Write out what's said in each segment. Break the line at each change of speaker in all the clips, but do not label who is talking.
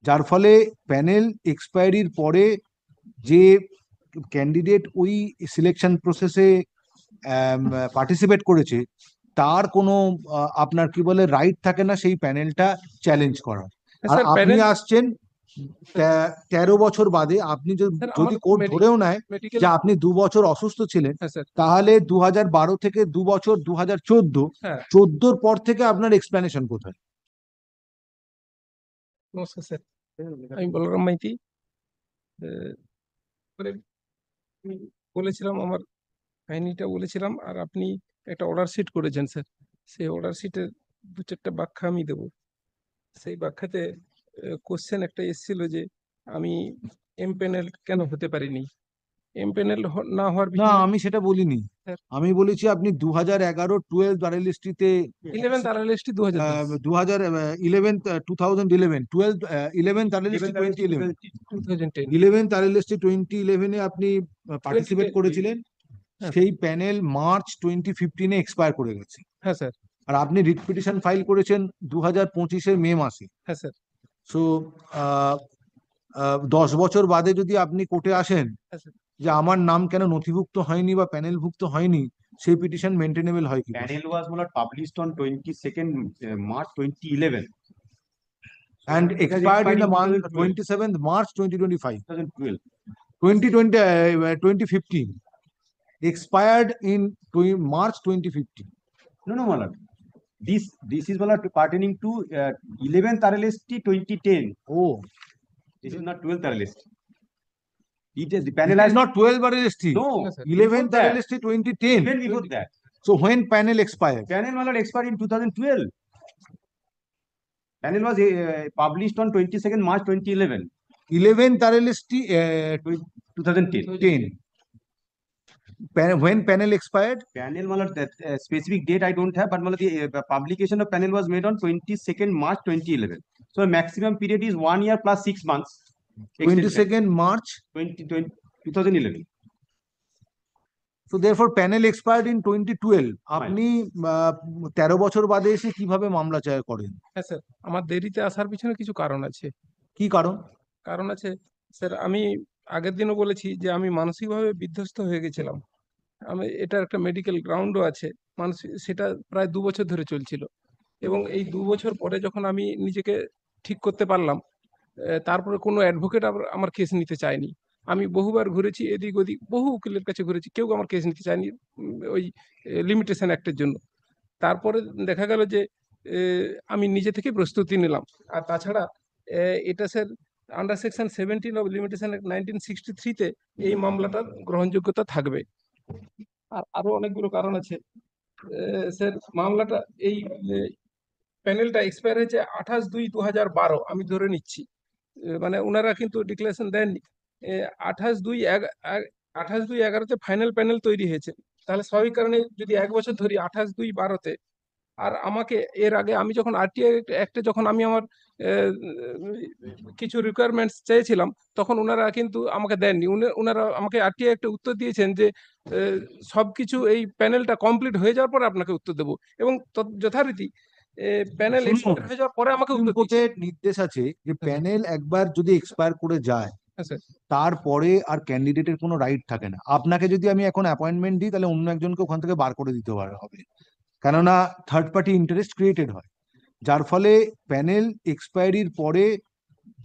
যার ফলে প্যানেল এক্সপায়ারির পরে যে ক্যান্ডিডেট ওই সিলেকশন প্রসেসে পার্টিসিপেট করেছে তার কোনো আপনার কি বলে রাইট থাকে না সেই প্যানেলটা চ্যালেঞ্জ করার। আর
স্যার
আপনি
প্যানেল
আসছেন 13 বছর বাদে, আপনি
স্যার
যদি
আমার
কোর্ট ধরেও নেয়
মেডিকেল।
যে আপনি 2 বছর অসুস্থ ছিলেন,
হ্যাঁ স্যার।
তাহলে 2012 থেকে 2 বছর 2014,
হ্যাঁ
14 পর থেকে আপনার এক্সপ্লেনেশন কোথায়?
নমস্কার স্যার, আমি বলরাম মাইতি। আহ, মানে আমি বলেছিলাম আমার কাহিনীটা বলেছিলাম, আর আপনি একটা অর্ডার শিট করেছেন স্যার। সেই অর্ডার শিটের 2-4টা ব্যাখ্যা আমি দেবো। সেই ব্যাখ্যাতে কোশ্চেন একটা এসেছিল যে আমি এমপ্যানেল কেন হতে পারিনি। এমপ্যানেল না হওয়ার
না,
পিছনে
আমি সেটা বলিনি।
স্যার
আমি বলেছি আপনি 2011-12 আরএলএসটিতে,
11th RLST 2010,
2011 2011 12 11th আরএলএসটি 2011,
2010,
11th আরএলএসটি 2011 এ আপনি পার্টিসিপেট
2010।
করেছিলেন।
হ্যাঁ
সেই প্যানেল মার্চ 2015 এক্সপায়ার করে গেছে।
হ্যাঁ স্যার।
আর আপনি রিট পিটিশন ফাইল করেছেন 2025-এর মে মাসে।
হ্যাঁ স্যার।
সো 10 বছর বাদে যদি আপনি কোর্টে আসেন
হ্যাঁ স্যার।
যে আমার নাম কেন নথিভুক্ত হয়নি বা প্যানেলভুক্ত হয়নি, সেই পিটিশন মেনটেনেবল হয় কি করে?
Panel was published on 22nd March 2011. So
And
it has
expired in the month
2012.
27th March 2025.
2012.
2020 2015 expired in March 2015.
No, my lord. This is pertaining to 11th RLST 2010.
Oh,
This is not 12th RLST. It is the
it
panel has
is not 12 RLST.
no.
No, sir.
11th
Before that.
RLST 2010.
Even before that.
So when panel expired?
Panel my lord expired in 2012. Panel was published on 22nd March 2011.
11th RLST
2010.
10. When panel expired?
Panel my lord, that specific date I don't have, but my lord, the publication of panel was made on 22nd March 2011. So maximum period is 1 year plus 6 months. Extension.
22nd March.
2011.
So therefore panel expired in 2012. আপনি 13 বছর বাদে এসে কিভাবে মামলা চায় করেন?
হ্যাঁ sir, আমার দেরিতে আসার পিছনে কিছু কারণ আছে।
কি কারণ?
কারণ আছে স্যার, আমি আগের দিনও বলেছি যে আমি মানসিকভাবে বিধ্বস্ত হয়ে গেছিলাম। আমি এটার একটা মেডিকেল গ্রাউন্ডও আছে। মানসিক, সেটা প্রায় 2 বছর ধরে চলছিল, এবং এই 2 বছর পরে যখন আমি নিজেকে ঠিক করতে পারলাম, তারপরে কোনো অ্যাডভোকেট আমার কেস নিতে চায়নি। আমি বহুবার ঘুরেছি এদিক ওদিক, বহু উকিলের কাছে ঘুরেছি, কেউ আমার কেস নিতে চায়নি ওই লিমিটেশন অ্যাক্টের জন্য। তারপরে দেখা গেল যে আমি নিজে থেকে প্রস্তুতি নিলাম। আর তাছাড়া এটা sir under section 17 of limitation act 1963-তে এই মামলাটার গ্রহণযোগ্যতা থাকবে। আর আরো অনেকগুলো কারণ আছে স্যার। মামলাটা এই প্যানেলটা এক্সপায়ার হয়েছে 28/2/2012, আমি ধরে নিচ্ছি। মানে ওনারা কিন্তু ডিক্লারেশন দেননি। 28/2/11-তে ফাইনাল প্যানেল তৈরি হয়েছে। তাহলে স্বাভাবিক কারণে যদি 1 বছর ধরি 28/2/12-তে, আর আমাকে এর আগে আমি যখন আরটিআই অ্যাক্টে যখন আমি আমার কিছু রিকোয়ারমেন্টস চেয়েছিলাম, তখন ওনারা কিন্তু আমাকে দেননি। ওনারা আমাকে আরটিআই একটা উত্তর দিয়েছেন যে সবকিছু এই প্যানেলটা কমপ্লিট হয়ে যাওয়ার পরে আপনাকে উত্তর দেবো, এবং যথারীতি প্যানেল এক্সপায়ার হয়ে যাওয়ার পরে আমাকে উত্তর দিয়েছে।
কোর্টের নির্দেশ আছে যে প্যানেল একবার যদি এক্সপায়ার করে যায়,
হ্যাঁ স্যার।
তারপরে আর ক্যান্ডিডেটের কোনো রাইট থাকে না। আপনাকে যদি আমি এখন অ্যাপয়েন্টমেন্ট দিই, তাহলে অন্য একজনকে ওখান থেকে বার করে দিতে হবে, কেননা থার্ড পার্টি ইন্টারেস্ট ক্রিয়েটেড হয়। যার ফলে প্যানেল এক্সপায়ারির পরে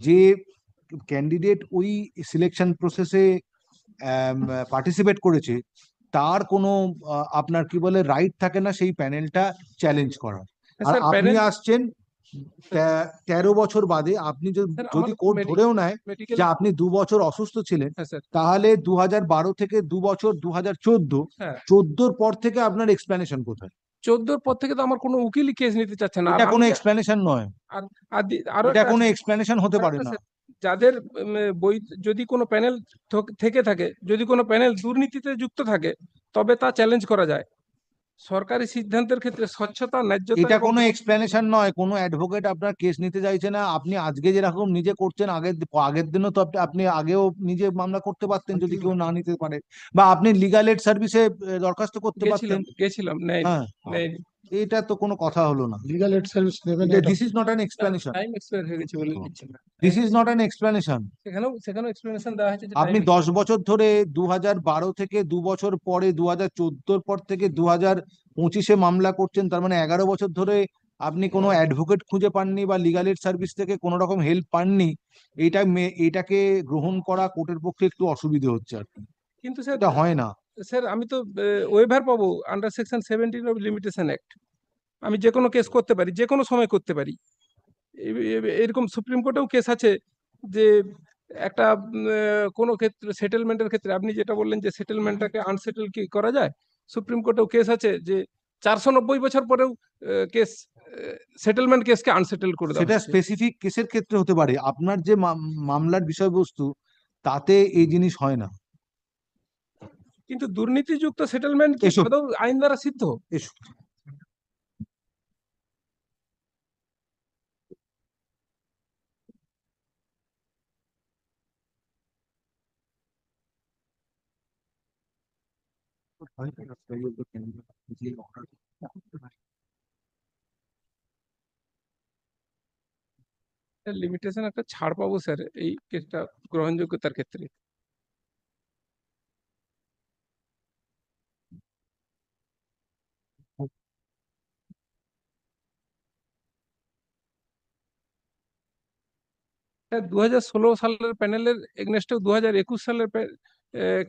যে ক্যান্ডিডেট ওই সিলেকশন প্রসেসে পার্টিসিপেট করেছে তার কোনো আপনার কি বলে রাইট থাকে না সেই প্যানেলটা চ্যালেঞ্জ করার। আর
স্যার
আপনি
প্যানেল
আসছেন 13 বছর বাদে, আপনি
স্যার
যদি
আমার
কোর্ট ধরেও নেয়
মেডিকেল।
যে আপনি 2 বছর অসুস্থ ছিলেন,
হ্যাঁ স্যার।
তাহলে 2012 থেকে 2 বছর 2014,
হ্যাঁ
14 পর থেকে আপনার এক্সপ্লেনেশন কোথায়?
14 পর থেকে তো আমার কোনো উকিলই কেস নিতে চাচ্ছে না। আর
এটা কোনো
আমি
এক্সপ্লেনেশন নয়,
আর আরো
এটা
একটা
কোনো
আছে,
এক্সপ্লেনেশন হতে পারে না।
স্যার, যাদের বই যদি কোনো প্যানেল থেকে থাকে, যদি কোনো প্যানেল দুর্নীতিতে যুক্ত থাকে, তবে তা চ্যালেঞ্জ করা যায়। সরকারি সিদ্ধান্তের ক্ষেত্রে স্বচ্ছতা, ন্যায্যতা
এটা
এবং
কোনো এক্সপ্লেনেশন নয়। কোনো অ্যাডভোকেট আপনার কেস নিতে চাইছে না। আপনি আজকে যেরকম নিজে করছেন, আগের আগের দিনও তো আপনি আগেও নিজে মামলা করতে পারতেন যদি কেউ না নিতে পারে, বা আপনি লিগাল এড সার্ভিসে দরখাস্ত করতে পারতেন।
গেছিলাম, নেয়নি,
হ্যাঁ,
নেয়নি।
এটা তো কোনো কথা হলো না।
লিগাল এড সার্ভিস নেবেন এটা
this is not an explanation,
time expire হয়ে গেছে বলে দিচ্ছেন না।
This is not an explanation.
সেখানেও এক্সপ্লেনেশন দেওয়া হয়েছে যে
আপনি
time
10 বছর ধরে 2012 থেকে 2 বছর পরে 2014 পর থেকে 2025-এ মামলা করছেন, তার মানে 11 বছর ধরে আপনি কোনো অ্যাডভোকেট খুঁজে পাননি বা লিগাল এড সার্ভিস থেকে কোনো রকম হেল্প পাননি। এটাকে গ্রহণ করা কোর্টের পক্ষে একটু অসুবিধে হচ্ছে আর কি,
কিন্তু স্যার,
এটা হয় না।
আমি তো ওয়েভার পাবো under section 17 of limitation act. আমি যে কোনো কেস করতে পারি, যে কোনো সময় করতে পারি। এরকম সুপ্রিম কোর্টেও কেস আছে যে একটা কোনো ক্ষেত্রে সেটেলমেন্টের ক্ষেত্রে আপনি যেটা বললেন যে সেটেলমেন্টটাকে আনসেটেল কি করা যায়, সুপ্রিম কোর্টেও কেস আছে যে 490 বছর পরেও কেস সেটেলমেন্ট কেসকে আনসেটেল করে দেওয়া
সেটা
হচ্ছে।
স্পেসিফিক কেসের ক্ষেত্রে হতে পারে, আপনার যে মামলার বিষয়বস্তু তাতে এই জিনিস হয় না।
কিন্তু দুর্নীতিযুক্ত সেটেলমেন্ট কি
এসো।
আদৌ আইন দ্বারা সিদ্ধ?
এসো।
লিমিটেশন একটা ছাড় পাবো স্যার এই কেসটা গ্রহণযোগ্যতার ক্ষেত্রে? স্যার 2016 সালের প্যানেলের এগনেস্টেও 2021 সালের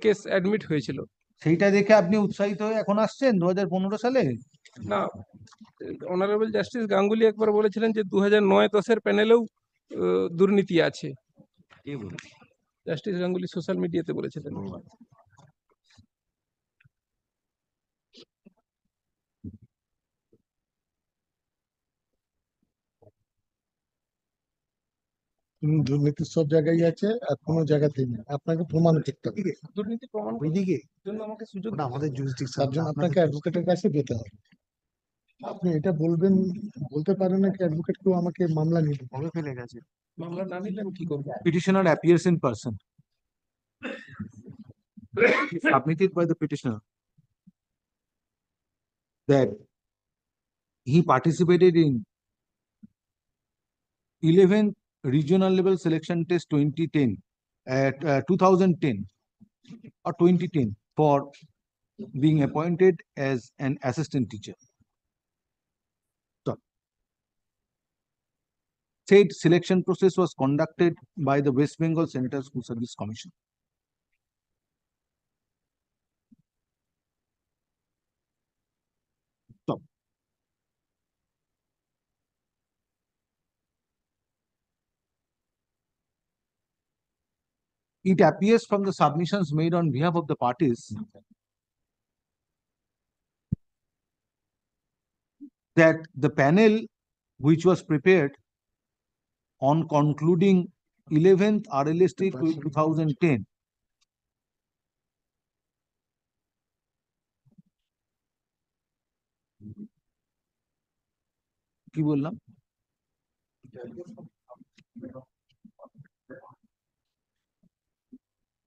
কেস অ্যাডমিট হয়েছিল।
সেইটা দেখে আপনি উৎসাহিত হয়ে এখন আসছেন 2015 সালে?
না, অনারেবল জাস্টিস গাঙ্গুলি একবার বলেছিলেন যে 2009-10-এর প্যানেলেও দুর্নীতি আছে।
কে বলে?
জাস্টিস গাঙ্গুলি সোশ্যাল মিডিয়াতে বলেছিলেন।
দুর্নীতি সব জায়গায় আছে আর কোনো জায়গাতেই নেই, আপনাকে প্রমাণ করতে হবে।
দুর্নীতি প্রমাণ
ওইদিকে
করার জন্য আমাকে সুযোগ
ওটা আমাদের জুরিসডিকশন,
তার জন্য আপনাকে অ্যাডভোকেটের কাছে যেতে হবে। আপনি এটা বলতে পারেন না কি অ্যাডভোকেট কেউ আমাকে মামলা নিতে
কবে ফেলে গেছে।
মামলা না নিলে আমি কি করবো?
Petitioner appears in person, submitted by the petitioner that he participated in 11th regional level selection test 2010 at 2010 or 2010 for being appointed as an assistant teacher. So, said selection process was conducted by the West Bengal Central School Service Commission. So, it appears from the submissions made on behalf of the parties that the panel which was prepared on concluding 11th RLST 2010 কি বললাম